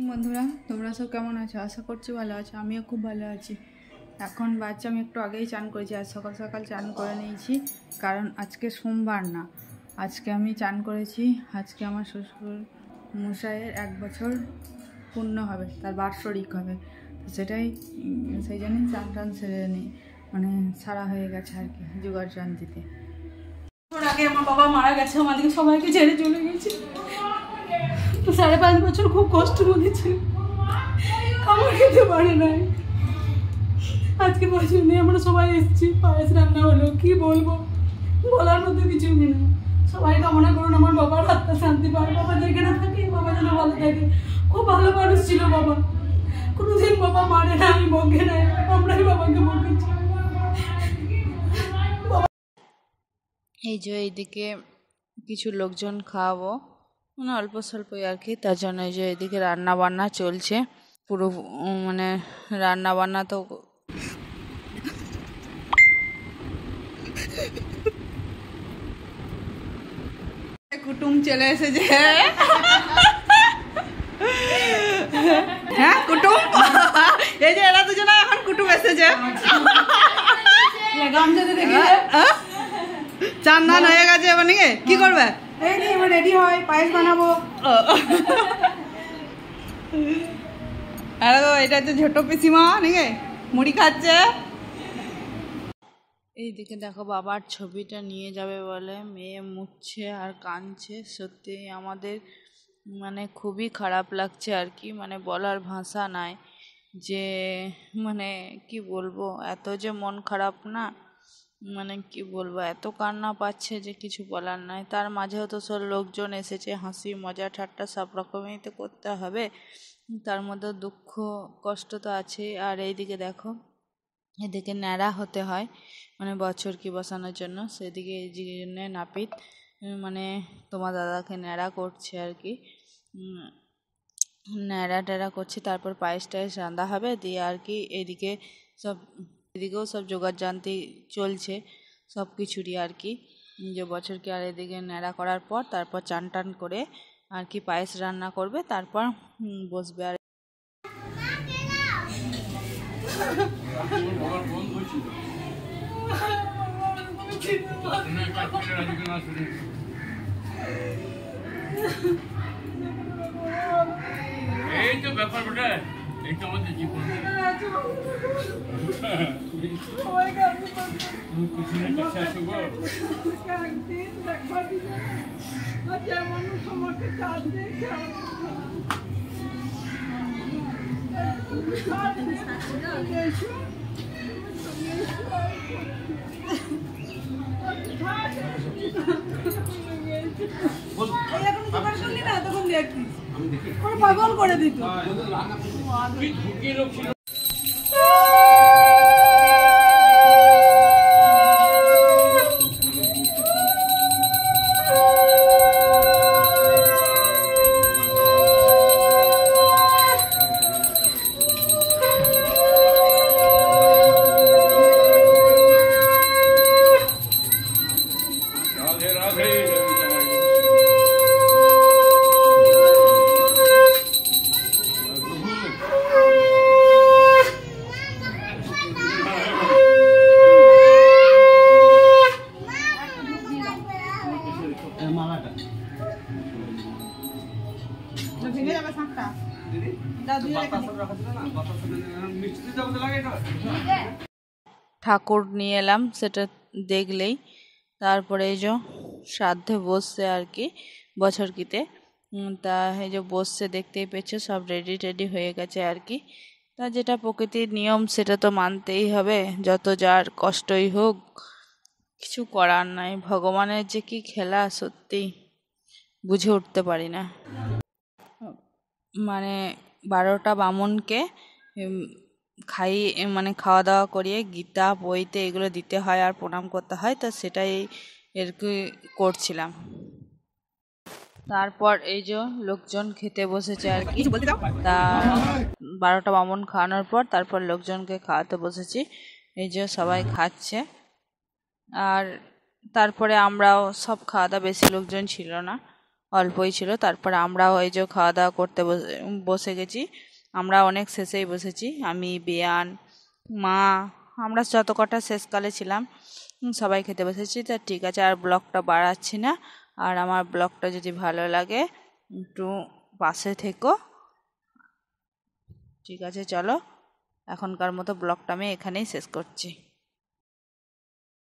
বন্ধুরা, তোমরা সব কেমন আছো? আশা করছি ভালো আছো। আমিও খুব ভালো আছি। এখন বাচ্চা আমি একটু আগেই চান করেছি। আজ সকাল সকাল চান করে নিয়েছি, কারণ আজকে সোমবার না, আজকে আমি চান করেছি। আজকে আমার শ্বশুর মশাইয়ের 1 বছর পূর্ণ হবে, তার বাৎসরিক হবে। তো সেই জন্যই চান টান সেরে নিই, মানে সারা হয়ে গেছে আর কি, জোগাড় শান্তিতে। আগে আমার বাবা মারা গেছে, আমাদেরকে সবাইকে ছেড়ে চলে গেছে। 5.5 বছর খুব কষ্ট মধ্যে খাবার খেতে পারে নাই। আজকে বছর নিয়ে আমরা সবাই এসেছি, পায়েস রান্না হলো। কি বলবো, বলার মতো কিছু নেই। সবাই কামনা করুন আমার বাবার আত্মা শান্তি পায়। বাবা যেখানে থাকে, বাবা যেন ভালো থাকে। খুব ভালো মানুষ ছিল বাবা, কোনোদিন বাবা মারে নাই, বকে নাই, আমরাই বাবাকে বকেছি। এই যে এইদিকে কিছু লোকজন খাওয়াবো, মানে অল্প স্বল্পই আর কি, তার জন্য এই যে এদিকে রান্না বান্না চলছে পুরো, মানে রান্না বান্না তো কুটুম চলে এসেছে। হ্যাঁ কুটুম, এই যে এরা দুজনে এখন কুটুম এসেছে। চান ধান হয়ে গেছে, মানে কি করবে? রেডি হয়, পায়েস বানাবো। এটা হচ্ছে ছোট পিসিমা, নাকি মুড়ি খাচ্ছে। এইদিকে দেখো, বাবার ছবিটা নিয়ে যাবে বলে মেয়ে মুছছে আর কাঁদছে। সত্যি আমাদের মানে খুবই খারাপ লাগছে আর কি, মানে বলার ভাষা নাই যে, মানে কি বলবো, এত যে মন খারাপ না, মানে কি বলবো, এত কান্না পাচ্ছে যে কিছু বলার নাই। তার মাঝেও তো সব লোকজন এসেছে, হাসি মজা ঠাট্টা সব রকমই তো করতে হবে, তার মধ্যে দুঃখ কষ্ট তো আছেই। আর এইদিকে দেখো, এদিকে ন্যাড়া হতে হয়, মানে বছর কি বসানোর জন্য। সেদিকে এই জন্য নাপিত মানে তোমার দাদাকে ন্যাড়া করছে আর কি, ন্যাড়া টেড়া করছে। তারপর পায়েস টায়েস রান্না হবে দিয়ে আর কি। এদিকেও সব জোগাড় জানতি চলছে সব কিছুরই আর কি, যে বছর কি। আর এদিকে ন্যাড়া করার পর তারপর চান টান করে আর কি পায়েস রান্না করবে, তারপর বসবে। আর এই তো ব্যাপার ওটা, এই তো আমাদের জীবন। পাগল করে দিত। রাধে রাধে। ঠাকুর নিয়ে এলাম, সেটা দেখলেই। তারপরে এই যে শ্রাদ্ধে বসছে আর কি বছরকিতে, তা এই যে বসছে, দেখতেই পেয়েছো সব রেডি টেডি হয়ে গেছে আর কি। তা যেটা প্রকৃতির নিয়ম সেটা তো মানতেই হবে, যত যার কষ্টই হোক, কিছু করার নাই। ভগবানের যে কি খেলা সত্যি বুঝে উঠতে পারি না। মানে 12টা বামুনকে মানে খাওয়া দাওয়া করিয়ে গীতা বইতে এগুলো দিতে হয় আর প্রণাম করতে হয়, তো সেটাই আর কি করছিলাম। তারপর এই যে লোকজন খেতে বসেছে আর কি। তা 12টা বামুন খাওয়ানোর পর তারপর লোকজনকে খাওয়াতে বসেছি। এই যে সবাই খাচ্ছে, আর তারপরে আমরাও সব খাওয়া দাওয়া, বেশি লোকজন ছিল না, অল্পই ছিল। তারপর আমরাও এই যে খাওয়া দাওয়া করতে বসে গেছি। আমরা অনেক শেষেই বসেছি, আমি, বেয়ান, মা, আমরা যত কটা শেষকালে ছিলাম সবাই খেতে বসেছি। তা ঠিক আছে, আর ব্লগটা বাড়াচ্ছি না। আর আমার ব্লগটা যদি ভালো লাগে একটু পাশে থেকো। ঠিক আছে, চলো এখনকার মতো ব্লগটা আমি এখানেই শেষ করছি।